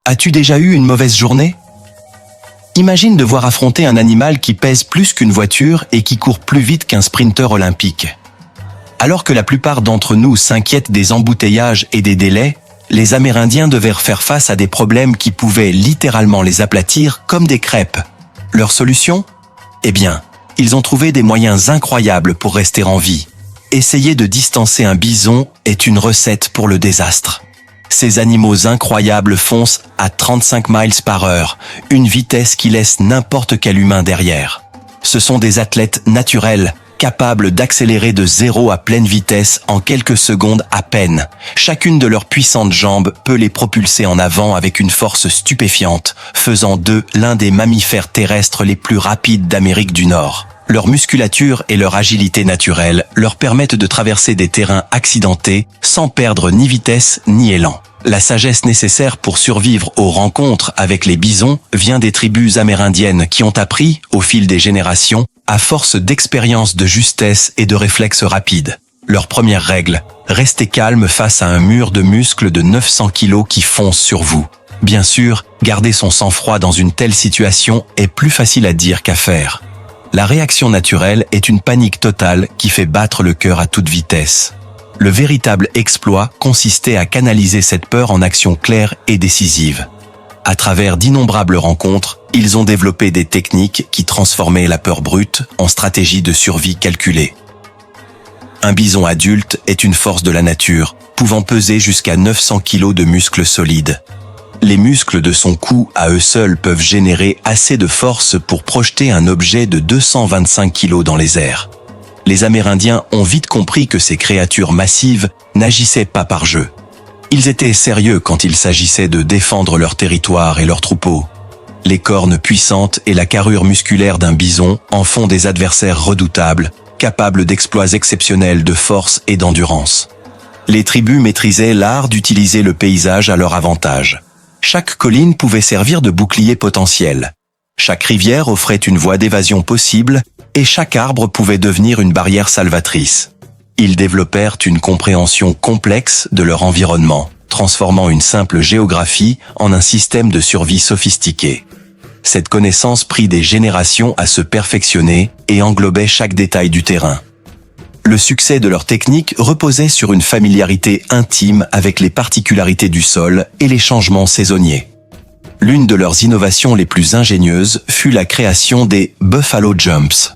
As-tu déjà eu une mauvaise journée? Imagine devoir affronter un animal qui pèse plus qu'une voiture et qui court plus vite qu'un sprinter olympique. Alors que la plupart d'entre nous s'inquiètent des embouteillages et des délais, les Amérindiens devaient faire face à des problèmes qui pouvaient littéralement les aplatir comme des crêpes. Leur solution? Eh bien, ils ont trouvé des moyens incroyables pour rester en vie. Essayer de distancer un bison est une recette pour le désastre. Ces animaux incroyables foncent à 35 miles par heure, une vitesse qui laisse n'importe quel humain derrière. Ce sont des athlètes naturels, capables d'accélérer de 0 à pleine vitesse en quelques secondes à peine. Chacune de leurs puissantes jambes peut les propulser en avant avec une force stupéfiante, faisant d'eux l'un des mammifères terrestres les plus rapides d'Amérique du Nord. Leur musculature et leur agilité naturelle leur permettent de traverser des terrains accidentés sans perdre ni vitesse ni élan. La sagesse nécessaire pour survivre aux rencontres avec les bisons vient des tribus amérindiennes qui ont appris, au fil des générations, à force d'expérience de justesse et de réflexes rapides. Leur première règle, restez calme face à un mur de muscles de 900 kg qui fonce sur vous. Bien sûr, garder son sang-froid dans une telle situation est plus facile à dire qu'à faire. La réaction naturelle est une panique totale qui fait battre le cœur à toute vitesse. Le véritable exploit consistait à canaliser cette peur en actions claires et décisives. À travers d'innombrables rencontres, ils ont développé des techniques qui transformaient la peur brute en stratégie de survie calculée. Un bison adulte est une force de la nature, pouvant peser jusqu'à 900 kg de muscles solides. Les muscles de son cou à eux seuls peuvent générer assez de force pour projeter un objet de 225 kg dans les airs. Les Amérindiens ont vite compris que ces créatures massives n'agissaient pas par jeu. Ils étaient sérieux quand il s'agissait de défendre leur territoire et leurs troupeaux. Les cornes puissantes et la carrure musculaire d'un bison en font des adversaires redoutables, capables d'exploits exceptionnels de force et d'endurance. Les tribus maîtrisaient l'art d'utiliser le paysage à leur avantage. Chaque colline pouvait servir de bouclier potentiel. Chaque rivière offrait une voie d'évasion possible et chaque arbre pouvait devenir une barrière salvatrice. Ils développèrent une compréhension complexe de leur environnement, transformant une simple géographie en un système de survie sophistiqué. Cette connaissance prit des générations à se perfectionner et englobait chaque détail du terrain. Le succès de leur technique reposait sur une familiarité intime avec les particularités du sol et les changements saisonniers. L'une de leurs innovations les plus ingénieuses fut la création des Buffalo Jumps.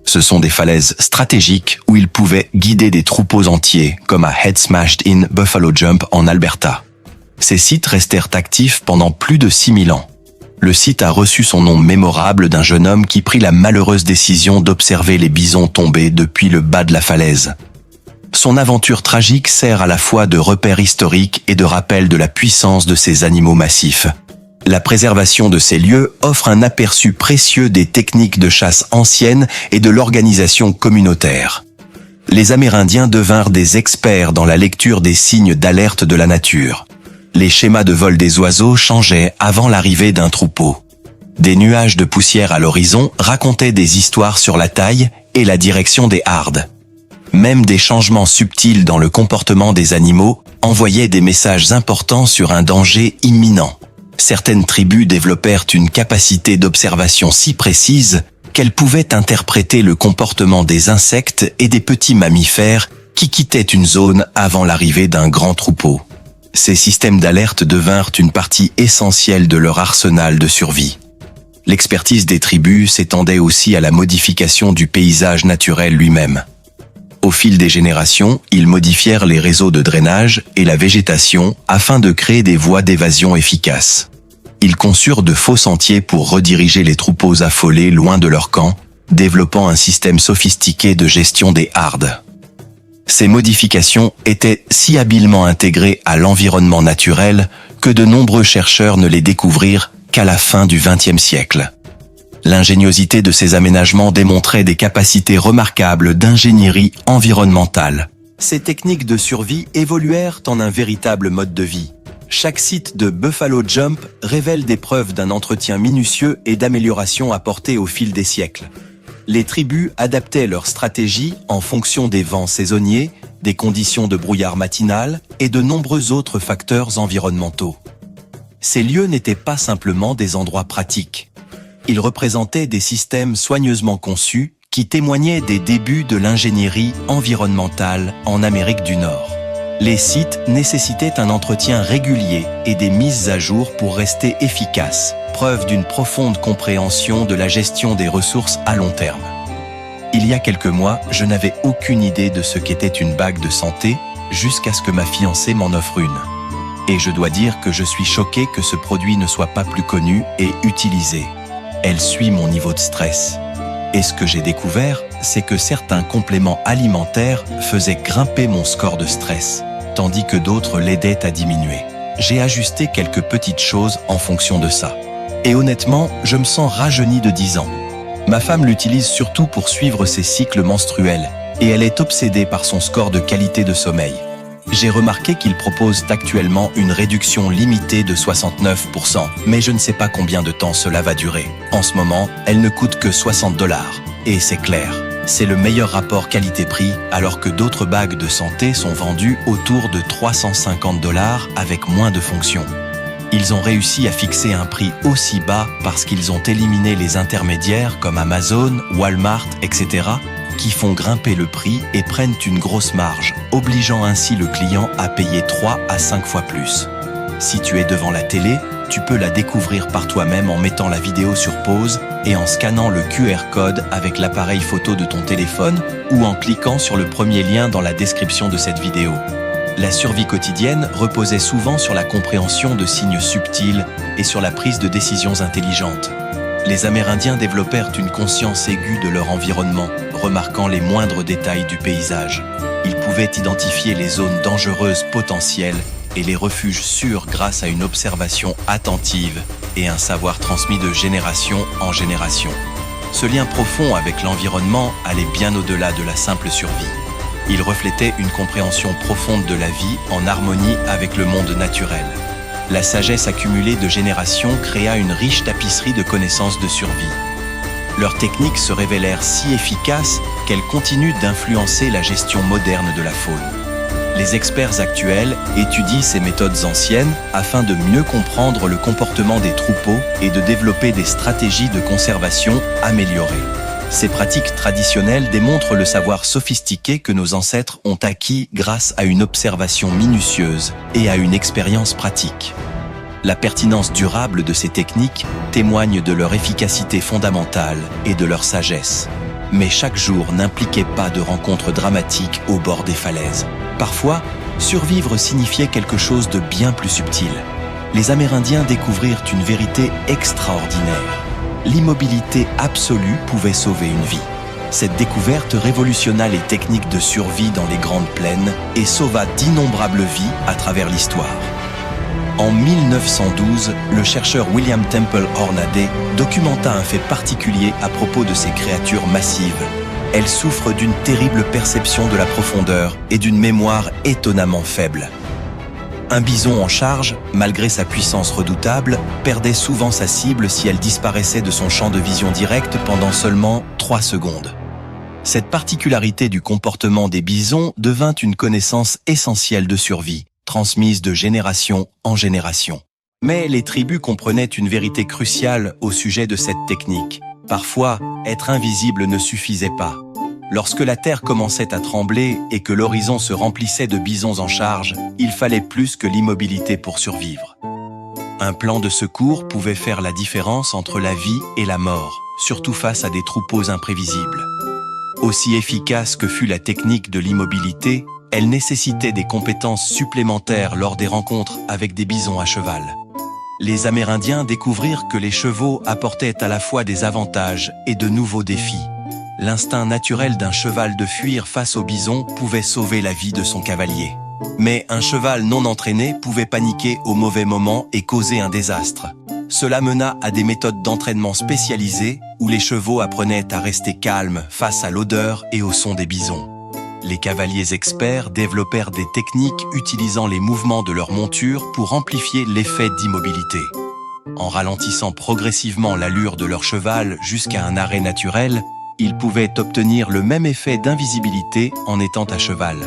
Ce sont des falaises stratégiques où ils pouvaient guider des troupeaux entiers, comme à Head Smashed In Buffalo Jump en Alberta. Ces sites restèrent actifs pendant plus de 6000 ans. Le site a reçu son nom mémorable d'un jeune homme qui prit la malheureuse décision d'observer les bisons tomber depuis le bas de la falaise. Son aventure tragique sert à la fois de repère historique et de rappel de la puissance de ces animaux massifs. La préservation de ces lieux offre un aperçu précieux des techniques de chasse anciennes et de l'organisation communautaire. Les Amérindiens devinrent des experts dans la lecture des signes d'alerte de la nature. Les schémas de vol des oiseaux changeaient avant l'arrivée d'un troupeau. Des nuages de poussière à l'horizon racontaient des histoires sur la taille et la direction des hardes. Même des changements subtils dans le comportement des animaux envoyaient des messages importants sur un danger imminent. Certaines tribus développèrent une capacité d'observation si précise qu'elles pouvaient interpréter le comportement des insectes et des petits mammifères qui quittaient une zone avant l'arrivée d'un grand troupeau. Ces systèmes d'alerte devinrent une partie essentielle de leur arsenal de survie. L'expertise des tribus s'étendait aussi à la modification du paysage naturel lui-même. Au fil des générations, ils modifièrent les réseaux de drainage et la végétation afin de créer des voies d'évasion efficaces. Ils conçurent de faux sentiers pour rediriger les troupeaux affolés loin de leur camp, développant un système sophistiqué de gestion des hardes. Ces modifications étaient si habilement intégrées à l'environnement naturel que de nombreux chercheurs ne les découvrirent qu'à la fin du XXe siècle. L'ingéniosité de ces aménagements démontrait des capacités remarquables d'ingénierie environnementale. Ces techniques de survie évoluèrent en un véritable mode de vie. Chaque site de Buffalo Jump révèle des preuves d'un entretien minutieux et d'amélioration apportées au fil des siècles. Les tribus adaptaient leur stratégie en fonction des vents saisonniers, des conditions de brouillard matinal et de nombreux autres facteurs environnementaux. Ces lieux n'étaient pas simplement des endroits pratiques. Ils représentaient des systèmes soigneusement conçus qui témoignaient des débuts de l'ingénierie environnementale en Amérique du Nord. Les sites nécessitaient un entretien régulier et des mises à jour pour rester efficaces, preuve d'une profonde compréhension de la gestion des ressources à long terme. Il y a quelques mois, je n'avais aucune idée de ce qu'était une bague de santé jusqu'à ce que ma fiancée m'en offre une. Et je dois dire que je suis choqué que ce produit ne soit pas plus connu et utilisé. Elle suit mon niveau de stress. Et ce que j'ai découvert, c'est que certains compléments alimentaires faisaient grimper mon score de stress, tandis que d'autres l'aidaient à diminuer. J'ai ajusté quelques petites choses en fonction de ça. Et honnêtement, je me sens rajeuni de 10 ans. Ma femme l'utilise surtout pour suivre ses cycles menstruels, et elle est obsédée par son score de qualité de sommeil. J'ai remarqué qu'ils proposent actuellement une réduction limitée de 69%, mais je ne sais pas combien de temps cela va durer. En ce moment, elle ne coûte que 60 $. Et c'est clair, c'est le meilleur rapport qualité-prix, alors que d'autres bagues de santé sont vendues autour de 350 $ avec moins de fonctions. Ils ont réussi à fixer un prix aussi bas parce qu'ils ont éliminé les intermédiaires comme Amazon, Walmart, etc., qui font grimper le prix et prennent une grosse marge, obligeant ainsi le client à payer 3 à 5 fois plus. Si tu es devant la télé, tu peux la découvrir par toi-même en mettant la vidéo sur pause et en scannant le QR code avec l'appareil photo de ton téléphone ou en cliquant sur le premier lien dans la description de cette vidéo. La survie quotidienne reposait souvent sur la compréhension de signes subtils et sur la prise de décisions intelligentes. Les Amérindiens développèrent une conscience aiguë de leur environnement, remarquant les moindres détails du paysage. Ils pouvaient identifier les zones dangereuses potentielles et les refuges sûrs grâce à une observation attentive et un savoir transmis de génération en génération. Ce lien profond avec l'environnement allait bien au-delà de la simple survie. Il reflétait une compréhension profonde de la vie en harmonie avec le monde naturel. La sagesse accumulée de générations créa une riche tapisserie de connaissances de survie. Leurs techniques se révélèrent si efficaces qu'elles continuent d'influencer la gestion moderne de la faune. Les experts actuels étudient ces méthodes anciennes afin de mieux comprendre le comportement des troupeaux et de développer des stratégies de conservation améliorées. Ces pratiques traditionnelles démontrent le savoir sophistiqué que nos ancêtres ont acquis grâce à une observation minutieuse et à une expérience pratique. La pertinence durable de ces techniques témoigne de leur efficacité fondamentale et de leur sagesse. Mais chaque jour n'impliquait pas de rencontres dramatiques au bord des falaises. Parfois, survivre signifiait quelque chose de bien plus subtil. Les Amérindiens découvrirent une vérité extraordinaire. L'immobilité absolue pouvait sauver une vie. Cette découverte révolutionna les techniques de survie dans les grandes plaines et sauva d'innombrables vies à travers l'histoire. En 1912, le chercheur William Temple Hornaday documenta un fait particulier à propos de ces créatures massives. Elles souffrent d'une terrible perception de la profondeur et d'une mémoire étonnamment faible. Un bison en charge, malgré sa puissance redoutable, perdait souvent sa cible si elle disparaissait de son champ de vision direct pendant seulement 3 secondes. Cette particularité du comportement des bisons devint une connaissance essentielle de survie, transmise de génération en génération. Mais les tribus comprenaient une vérité cruciale au sujet de cette technique. Parfois, être invisible ne suffisait pas. Lorsque la terre commençait à trembler et que l'horizon se remplissait de bisons en charge, il fallait plus que l'immobilité pour survivre. Un plan de secours pouvait faire la différence entre la vie et la mort, surtout face à des troupeaux imprévisibles. Aussi efficace que fut la technique de l'immobilité, elle nécessitait des compétences supplémentaires lors des rencontres avec des bisons à cheval. Les Amérindiens découvrirent que les chevaux apportaient à la fois des avantages et de nouveaux défis. L'instinct naturel d'un cheval de fuir face au bison pouvait sauver la vie de son cavalier. Mais un cheval non entraîné pouvait paniquer au mauvais moment et causer un désastre. Cela mena à des méthodes d'entraînement spécialisées où les chevaux apprenaient à rester calmes face à l'odeur et au son des bisons. Les cavaliers experts développèrent des techniques utilisant les mouvements de leur monture pour amplifier l'effet d'immobilité. En ralentissant progressivement l'allure de leur cheval jusqu'à un arrêt naturel, Ils pouvaient obtenir le même effet d'invisibilité en étant à cheval.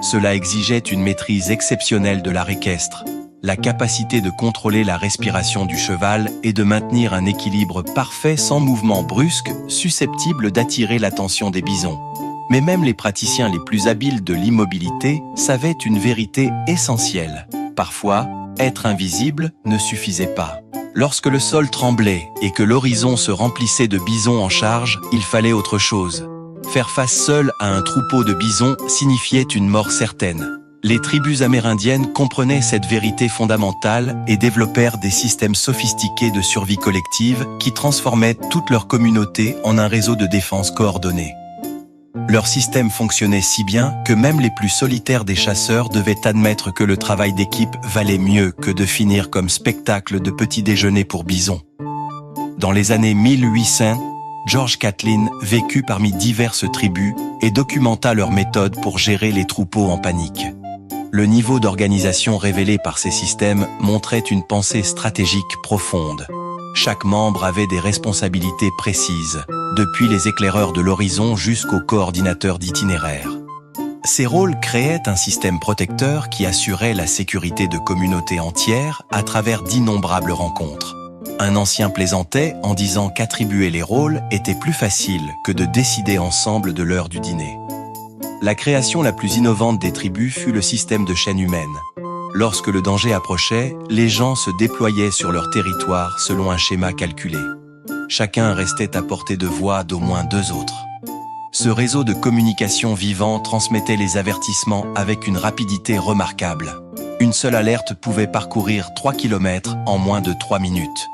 Cela exigeait une maîtrise exceptionnelle de l'art équestre, la capacité de contrôler la respiration du cheval et de maintenir un équilibre parfait sans mouvement brusque susceptible d'attirer l'attention des bisons. Mais même les praticiens les plus habiles de l'immobilité savaient une vérité essentielle. Parfois, être invisible ne suffisait pas. Lorsque le sol tremblait et que l'horizon se remplissait de bisons en charge, il fallait autre chose. Faire face seul à un troupeau de bisons signifiait une mort certaine. Les tribus amérindiennes comprenaient cette vérité fondamentale et développèrent des systèmes sophistiqués de survie collective qui transformaient toute leur communauté en un réseau de défense coordonné. Leur système fonctionnait si bien que même les plus solitaires des chasseurs devaient admettre que le travail d'équipe valait mieux que de finir comme spectacle de petit déjeuner pour bisons. Dans les années 1800, George Catlin vécut parmi diverses tribus et documenta leurs méthodes pour gérer les troupeaux en panique. Le niveau d'organisation révélé par ces systèmes montrait une pensée stratégique profonde. Chaque membre avait des responsabilités précises, depuis les éclaireurs de l'horizon jusqu'aux coordinateurs d'itinéraires. Ces rôles créaient un système protecteur qui assurait la sécurité de communautés entières à travers d'innombrables rencontres. Un ancien plaisantait en disant qu'attribuer les rôles était plus facile que de décider ensemble de l'heure du dîner. La création la plus innovante des tribus fut le système de chaîne humaine. Lorsque le danger approchait, les gens se déployaient sur leur territoire selon un schéma calculé. Chacun restait à portée de voix d'au moins 2 autres. Ce réseau de communication vivant transmettait les avertissements avec une rapidité remarquable. Une seule alerte pouvait parcourir 3 km en moins de 3 minutes.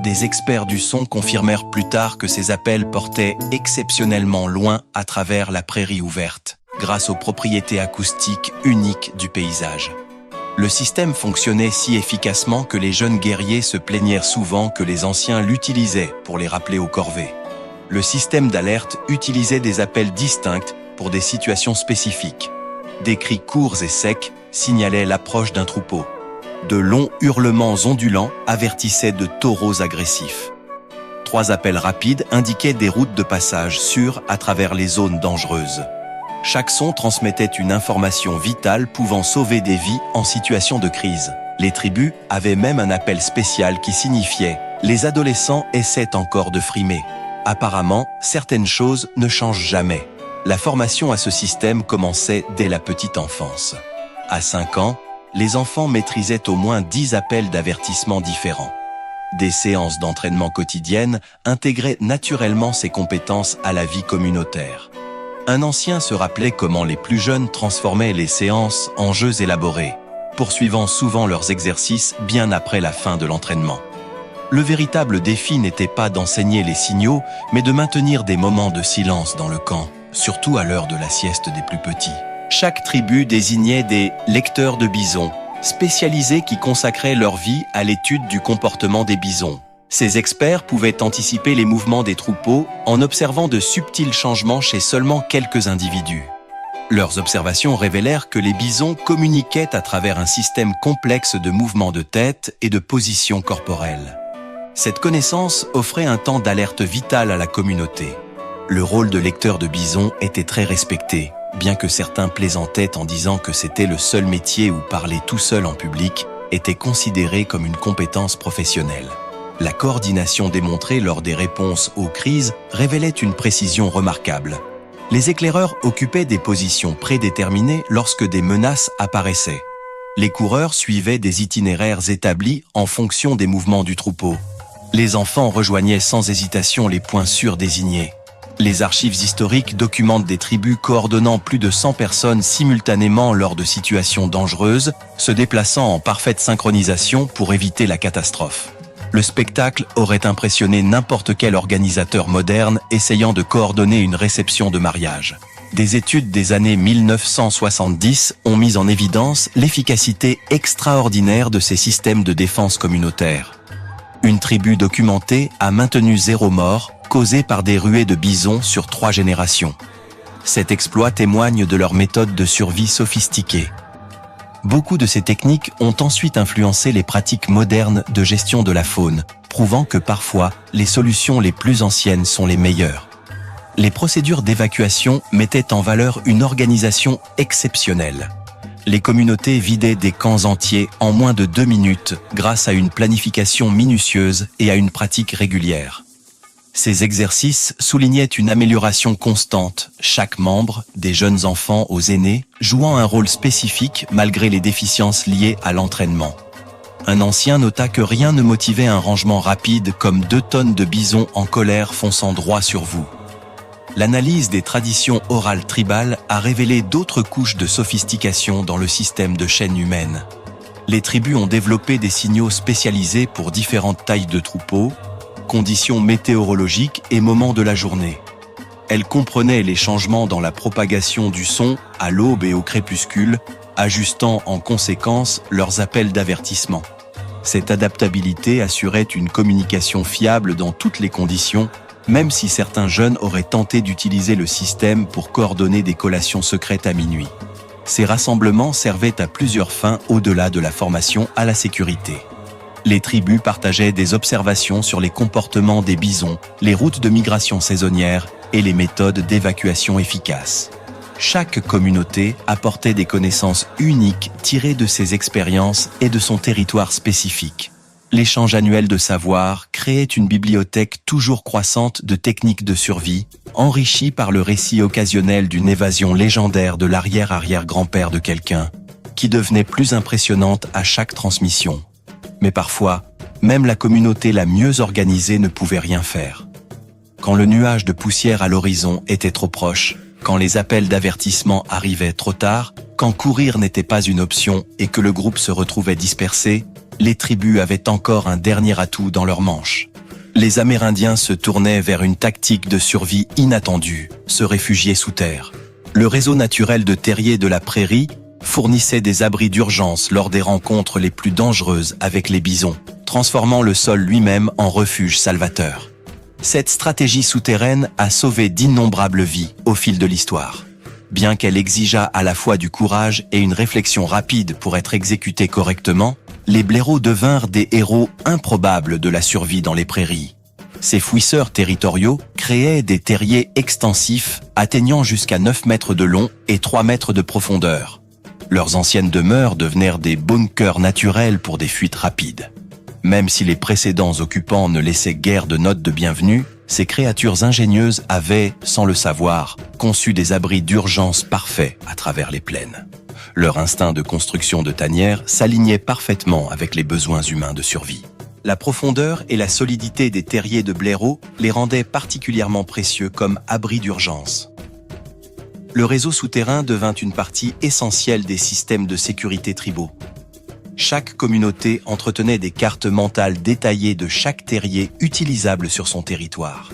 Des experts du son confirmèrent plus tard que ces appels portaient exceptionnellement loin à travers la prairie ouverte, grâce aux propriétés acoustiques uniques du paysage. Le système fonctionnait si efficacement que les jeunes guerriers se plaignèrent souvent que les anciens l'utilisaient pour les rappeler aux corvées. Le système d'alerte utilisait des appels distincts pour des situations spécifiques. Des cris courts et secs signalaient l'approche d'un troupeau. De longs hurlements ondulants avertissaient de taureaux agressifs. 3 appels rapides indiquaient des routes de passage sûres à travers les zones dangereuses. Chaque son transmettait une information vitale pouvant sauver des vies en situation de crise. Les tribus avaient même un appel spécial qui signifiait « Les adolescents essaient encore de frimer ». Apparemment, certaines choses ne changent jamais. La formation à ce système commençait dès la petite enfance. À 5 ans, les enfants maîtrisaient au moins 10 appels d'avertissement différents. Des séances d'entraînement quotidiennes intégraient naturellement ces compétences à la vie communautaire. Un ancien se rappelait comment les plus jeunes transformaient les séances en jeux élaborés, poursuivant souvent leurs exercices bien après la fin de l'entraînement. Le véritable défi n'était pas d'enseigner les signaux, mais de maintenir des moments de silence dans le camp, surtout à l'heure de la sieste des plus petits. Chaque tribu désignait des « lecteurs de bisons », spécialisés qui consacraient leur vie à l'étude du comportement des bisons. Ces experts pouvaient anticiper les mouvements des troupeaux en observant de subtils changements chez seulement quelques individus. Leurs observations révélèrent que les bisons communiquaient à travers un système complexe de mouvements de tête et de positions corporelles. Cette connaissance offrait un temps d'alerte vital à la communauté. Le rôle de lecteur de bisons était très respecté, bien que certains plaisantaient en disant que c'était le seul métier où parler tout seul en public était considéré comme une compétence professionnelle. La coordination démontrée lors des réponses aux crises révélait une précision remarquable. Les éclaireurs occupaient des positions prédéterminées lorsque des menaces apparaissaient. Les coureurs suivaient des itinéraires établis en fonction des mouvements du troupeau. Les enfants rejoignaient sans hésitation les points sûrs désignés. Les archives historiques documentent des tribus coordonnant plus de 100 personnes simultanément lors de situations dangereuses, se déplaçant en parfaite synchronisation pour éviter la catastrophe. Le spectacle aurait impressionné n'importe quel organisateur moderne essayant de coordonner une réception de mariage. Des études des années 1970 ont mis en évidence l'efficacité extraordinaire de ces systèmes de défense communautaire. Une tribu documentée a maintenu 0 mort, causée par des ruées de bisons sur 3 générations. Cet exploit témoigne de leur méthode de survie sophistiquée. Beaucoup de ces techniques ont ensuite influencé les pratiques modernes de gestion de la faune, prouvant que parfois, les solutions les plus anciennes sont les meilleures. Les procédures d'évacuation mettaient en valeur une organisation exceptionnelle. Les communautés vidaient des camps entiers en moins de 2 minutes grâce à une planification minutieuse et à une pratique régulière. Ces exercices soulignaient une amélioration constante, chaque membre, des jeunes enfants aux aînés, jouant un rôle spécifique malgré les déficiences liées à l'entraînement. Un ancien nota que rien ne motivait un rangement rapide comme 2 tonnes de bisons en colère fonçant droit sur vous. L'analyse des traditions orales tribales a révélé d'autres couches de sophistication dans le système de chaîne humaine. Les tribus ont développé des signaux spécialisés pour différentes tailles de troupeaux, conditions météorologiques et moments de la journée. Elles comprenaient les changements dans la propagation du son à l'aube et au crépuscule, ajustant en conséquence leurs appels d'avertissement. Cette adaptabilité assurait une communication fiable dans toutes les conditions, même si certains jeunes auraient tenté d'utiliser le système pour coordonner des collations secrètes à minuit. Ces rassemblements servaient à plusieurs fins au-delà de la formation à la sécurité. Les tribus partageaient des observations sur les comportements des bisons, les routes de migration saisonnières et les méthodes d'évacuation efficaces. Chaque communauté apportait des connaissances uniques tirées de ses expériences et de son territoire spécifique. L'échange annuel de savoir créait une bibliothèque toujours croissante de techniques de survie, enrichie par le récit occasionnel d'une évasion légendaire de l'arrière-arrière-grand-père de quelqu'un, qui devenait plus impressionnante à chaque transmission. Mais parfois, même la communauté la mieux organisée ne pouvait rien faire. Quand le nuage de poussière à l'horizon était trop proche, quand les appels d'avertissement arrivaient trop tard, quand courir n'était pas une option et que le groupe se retrouvait dispersé, les tribus avaient encore un dernier atout dans leur manche. Les Amérindiens se tournaient vers une tactique de survie inattendue, se réfugier sous terre. Le réseau naturel de terriers de la prairie fournissait des abris d'urgence lors des rencontres les plus dangereuses avec les bisons, transformant le sol lui-même en refuge salvateur. Cette stratégie souterraine a sauvé d'innombrables vies au fil de l'histoire. Bien qu'elle exigeât à la fois du courage et une réflexion rapide pour être exécutée correctement, les blaireaux devinrent des héros improbables de la survie dans les prairies. Ces fouisseurs territoriaux créaient des terriers extensifs atteignant jusqu'à 9 mètres de long et 3 mètres de profondeur. Leurs anciennes demeures devinrent des bunkers naturels pour des fuites rapides. Même si les précédents occupants ne laissaient guère de notes de bienvenue, ces créatures ingénieuses avaient, sans le savoir, conçu des abris d'urgence parfaits à travers les plaines. Leur instinct de construction de tanières s'alignait parfaitement avec les besoins humains de survie. La profondeur et la solidité des terriers de blaireaux les rendaient particulièrement précieux comme abris d'urgence. Le réseau souterrain devint une partie essentielle des systèmes de sécurité tribaux. Chaque communauté entretenait des cartes mentales détaillées de chaque terrier utilisable sur son territoire.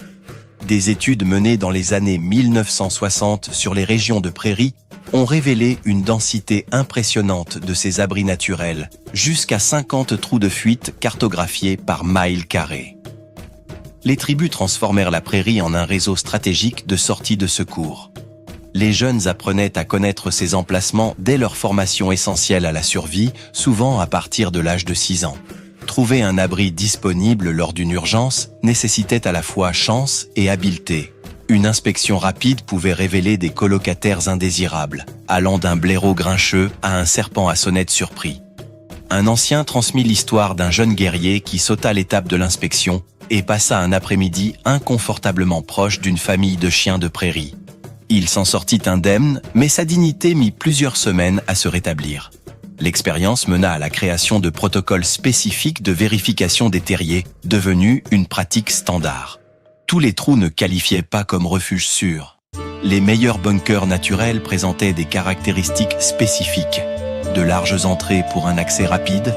Des études menées dans les années 1960 sur les régions de prairies ont révélé une densité impressionnante de ces abris naturels, jusqu'à 50 trous de fuite cartographiés par mile carré. Les tribus transformèrent la prairie en un réseau stratégique de sortie de secours. Les jeunes apprenaient à connaître ces emplacements dès leur formation essentielle à la survie, souvent à partir de l'âge de 6 ans. Trouver un abri disponible lors d'une urgence nécessitait à la fois chance et habileté. Une inspection rapide pouvait révéler des colocataires indésirables, allant d'un blaireau grincheux à un serpent à sonnette surpris. Un ancien transmit l'histoire d'un jeune guerrier qui sauta l'étape de l'inspection et passa un après-midi inconfortablement proche d'une famille de chiens de prairie. Il s'en sortit indemne, mais sa dignité mit plusieurs semaines à se rétablir. L'expérience mena à la création de protocoles spécifiques de vérification des terriers, devenus une pratique standard. Tous les trous ne qualifiaient pas comme refuge sûr. Les meilleurs bunkers naturels présentaient des caractéristiques spécifiques. De larges entrées pour un accès rapide,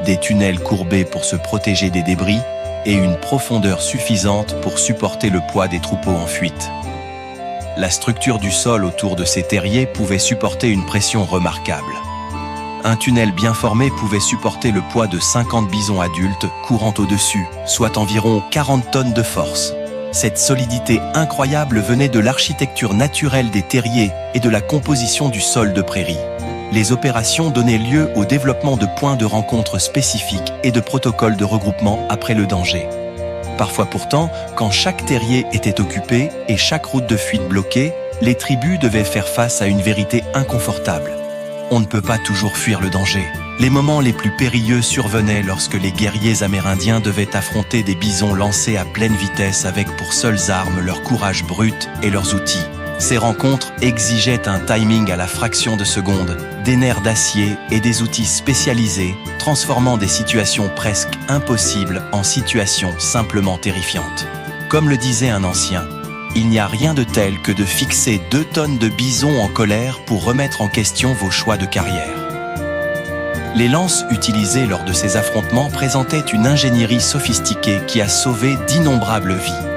des tunnels courbés pour se protéger des débris et une profondeur suffisante pour supporter le poids des troupeaux en fuite. La structure du sol autour de ces terriers pouvait supporter une pression remarquable. Un tunnel bien formé pouvait supporter le poids de 50 bisons adultes courant au-dessus, soit environ 40 tonnes de force. Cette solidité incroyable venait de l'architecture naturelle des terriers et de la composition du sol de prairie. Les opérations donnaient lieu au développement de points de rencontre spécifiques et de protocoles de regroupement après le danger. Parfois pourtant, quand chaque terrier était occupé et chaque route de fuite bloquée, les tribus devaient faire face à une vérité inconfortable. On ne peut pas toujours fuir le danger. Les moments les plus périlleux survenaient lorsque les guerriers amérindiens devaient affronter des bisons lancés à pleine vitesse avec pour seules armes leur courage brut et leurs outils. Ces rencontres exigeaient un timing à la fraction de seconde, des nerfs d'acier et des outils spécialisés, transformant des situations presque impossibles en situations simplement terrifiantes. Comme le disait un ancien, il n'y a rien de tel que de fixer 2 tonnes de bisons en colère pour remettre en question vos choix de carrière. Les lances utilisées lors de ces affrontements présentaient une ingénierie sophistiquée qui a sauvé d'innombrables vies.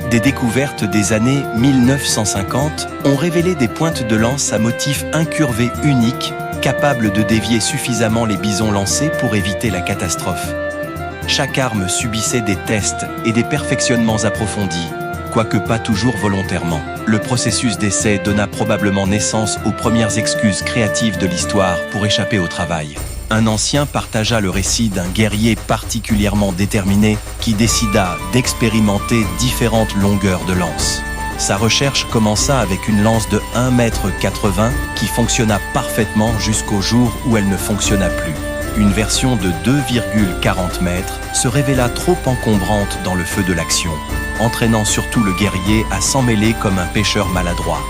Des découvertes des années 1950 ont révélé des pointes de lance à motifs incurvés uniques, capables de dévier suffisamment les bisons lancés pour éviter la catastrophe. Chaque arme subissait des tests et des perfectionnements approfondis, quoique pas toujours volontairement. Le processus d'essai donna probablement naissance aux premières excuses créatives de l'histoire pour échapper au travail. Un ancien partagea le récit d'un guerrier particulièrement déterminé qui décida d'expérimenter différentes longueurs de lance. Sa recherche commença avec une lance de 1,80 m qui fonctionna parfaitement jusqu'au jour où elle ne fonctionna plus. Une version de 2,40 m se révéla trop encombrante dans le feu de l'action, entraînant surtout le guerrier à s'emmêler comme un pêcheur maladroit.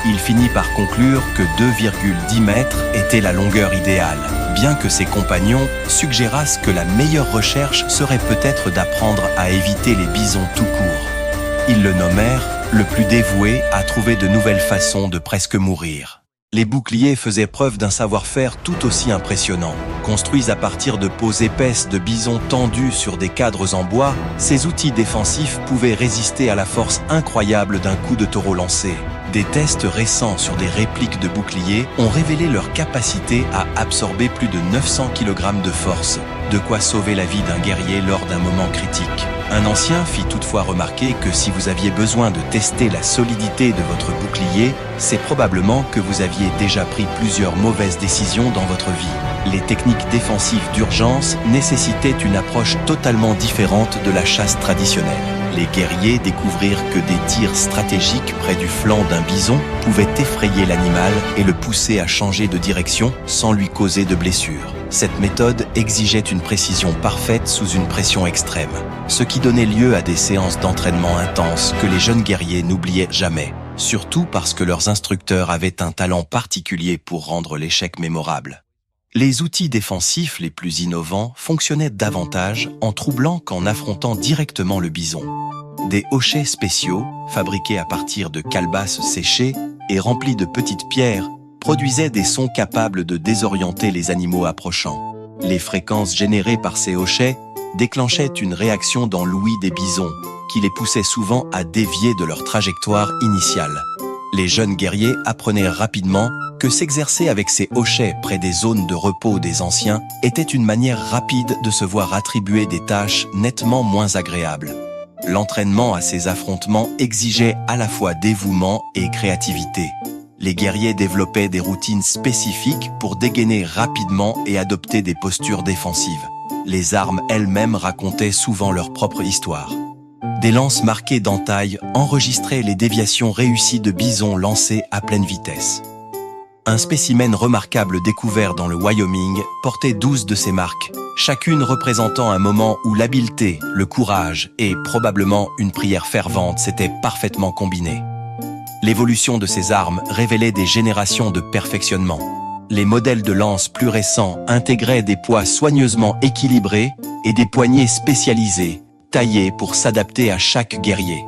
Il finit par conclure que 2,10 m était la longueur idéale, bien que ses compagnons suggérassent que la meilleure recherche serait peut-être d'apprendre à éviter les bisons tout court. Ils le nommèrent le plus dévoué à trouver de nouvelles façons de presque mourir. Les boucliers faisaient preuve d'un savoir-faire tout aussi impressionnant. Construits à partir de peaux épaisses de bisons tendus sur des cadres en bois, ces outils défensifs pouvaient résister à la force incroyable d'un coup de taureau lancé. Des tests récents sur des répliques de boucliers ont révélé leur capacité à absorber plus de 900 kg de force, de quoi sauver la vie d'un guerrier lors d'un moment critique. Un ancien fit toutefois remarquer que si vous aviez besoin de tester la solidité de votre bouclier, c'est probablement que vous aviez déjà pris plusieurs mauvaises décisions dans votre vie. Les techniques défensives d'urgence nécessitaient une approche totalement différente de la chasse traditionnelle. Les guerriers découvrirent que des tirs stratégiques près du flanc d'un bison pouvaient effrayer l'animal et le pousser à changer de direction sans lui causer de blessures. Cette méthode exigeait une précision parfaite sous une pression extrême, ce qui donnait lieu à des séances d'entraînement intenses que les jeunes guerriers n'oubliaient jamais, surtout parce que leurs instructeurs avaient un talent particulier pour rendre l'échec mémorable. Les outils défensifs les plus innovants fonctionnaient davantage en troublant qu'en affrontant directement le bison. Des hochets spéciaux, fabriqués à partir de calebasses séchées et remplis de petites pierres, produisaient des sons capables de désorienter les animaux approchants. Les fréquences générées par ces hochets déclenchaient une réaction dans l'ouïe des bisons, qui les poussait souvent à dévier de leur trajectoire initiale. Les jeunes guerriers apprenaient rapidement que s'exercer avec ces hochets près des zones de repos des anciens était une manière rapide de se voir attribuer des tâches nettement moins agréables. L'entraînement à ces affrontements exigeait à la fois dévouement et créativité. Les guerriers développaient des routines spécifiques pour dégainer rapidement et adopter des postures défensives. Les armes elles-mêmes racontaient souvent leur propre histoire. Des lances marquées d'entailles enregistraient les déviations réussies de bisons lancés à pleine vitesse. Un spécimen remarquable découvert dans le Wyoming portait 12 de ces marques, chacune représentant un moment où l'habileté, le courage et probablement une prière fervente s'étaient parfaitement combinés. L'évolution de ces armes révélait des générations de perfectionnement. Les modèles de lances plus récents intégraient des poids soigneusement équilibrés et des poignées spécialisées, taillées pour s'adapter à chaque guerrier.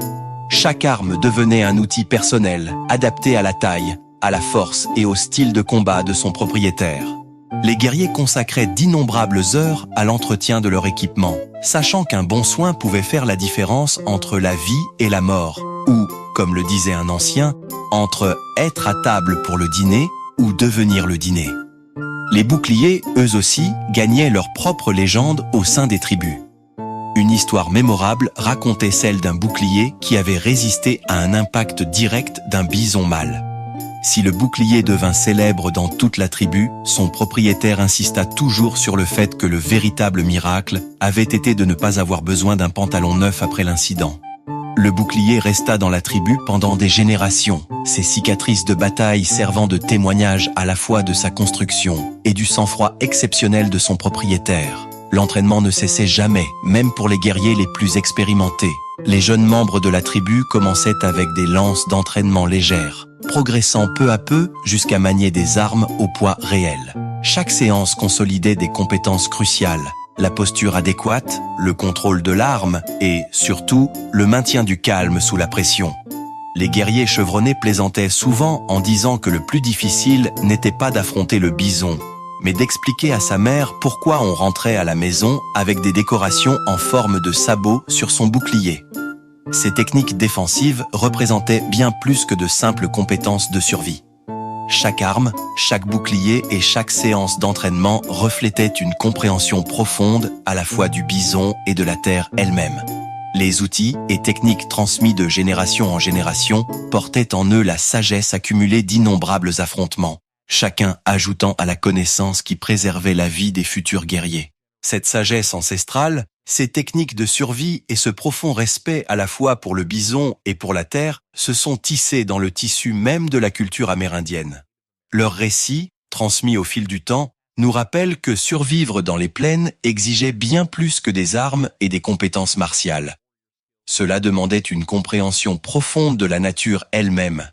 Chaque arme devenait un outil personnel, adapté à la taille, à la force et au style de combat de son propriétaire. Les guerriers consacraient d'innombrables heures à l'entretien de leur équipement, sachant qu'un bon soin pouvait faire la différence entre la vie et la mort, ou, comme le disait un ancien, entre être à table pour le dîner ou devenir le dîner. Les boucliers, eux aussi, gagnaient leur propre légende au sein des tribus. Une histoire mémorable racontait celle d'un bouclier qui avait résisté à un impact direct d'un bison mâle. Si le bouclier devint célèbre dans toute la tribu, son propriétaire insista toujours sur le fait que le véritable miracle avait été de ne pas avoir besoin d'un pantalon neuf après l'incident. Le bouclier resta dans la tribu pendant des générations, ses cicatrices de bataille servant de témoignage à la fois de sa construction et du sang-froid exceptionnel de son propriétaire. L'entraînement ne cessait jamais, même pour les guerriers les plus expérimentés. Les jeunes membres de la tribu commençaient avec des lances d'entraînement légères, progressant peu à peu jusqu'à manier des armes au poids réel. Chaque séance consolidait des compétences cruciales, la posture adéquate, le contrôle de l'arme et, surtout, le maintien du calme sous la pression. Les guerriers chevronnés plaisantaient souvent en disant que le plus difficile n'était pas d'affronter le bison, mais d'expliquer à sa mère pourquoi on rentrait à la maison avec des décorations en forme de sabots sur son bouclier. Ces techniques défensives représentaient bien plus que de simples compétences de survie. Chaque arme, chaque bouclier et chaque séance d'entraînement reflétaient une compréhension profonde à la fois du bison et de la terre elle-même. Les outils et techniques transmis de génération en génération portaient en eux la sagesse accumulée d'innombrables affrontements, chacun ajoutant à la connaissance qui préservait la vie des futurs guerriers. Cette sagesse ancestrale, ces techniques de survie et ce profond respect à la fois pour le bison et pour la terre se sont tissés dans le tissu même de la culture amérindienne. Leurs récits, transmis au fil du temps, nous rappellent que survivre dans les plaines exigeait bien plus que des armes et des compétences martiales. Cela demandait une compréhension profonde de la nature elle-même,